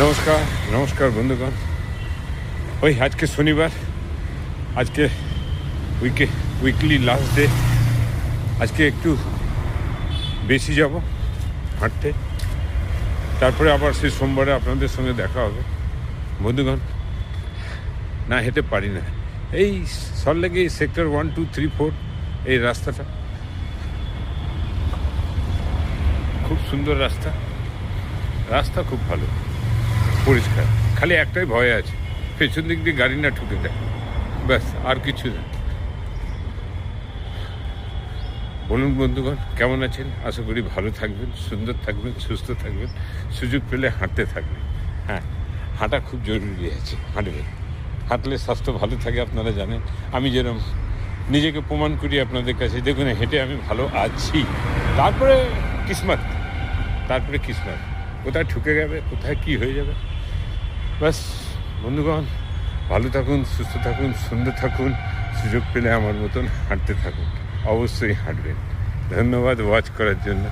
নমস্কার নমস্কার বন্ধুগণ। ওই আজকে শনিবার, আজকে উইকলি লাস্ট ডে। আজকে একটু বেশি যাব হাঁটতে, তারপরে আবার সেই সোমবারে আপনাদের সঙ্গে দেখা হবে। বন্ধুগণ, না হেঁটে পারি না। এই সল্টলেকে সেক্টর 1, 2, 3, 4 এই রাস্তাটা খুব সুন্দর রাস্তা, রাস্তা খুব ভালো, পরিষ্কার। খালি একটাই ভয় আছে, পেছন দিক দিয়ে গাড়ি না ঠুকে দেয়, ব্যাস, আর কিছু না। বলুন বন্ধুগণ, কেমন আছেন? আশা করি ভালো থাকবেন, সুন্দর থাকবেন, সুস্থ থাকবেন, সুযোগ পেলে হাঁটতে থাকবেন। হ্যাঁ, হাঁটা খুব জরুরি আছে, হাঁটবেন। হাঁটলে স্বাস্থ্য ভালো থাকে, আপনারা জানেন। আমি যেরকম নিজেকে প্রমাণ করি আপনাদের কাছে, দেখুন হেঁটে আমি ভালো আছি। তারপরে কিসমত, কোথায় ঠুকে যাবে, কোথায় কি হয়ে যাবে, ব্যাস। বন্ধুগণ, ভালো থাকুন, সুস্থ থাকুন, সুন্দর থাকুন, সুযোগ পেলে আমার মতন হাঁটতে থাকুন, অবশ্যই হাঁটবেন। ধন্যবাদ ওয়াচ করার জন্য।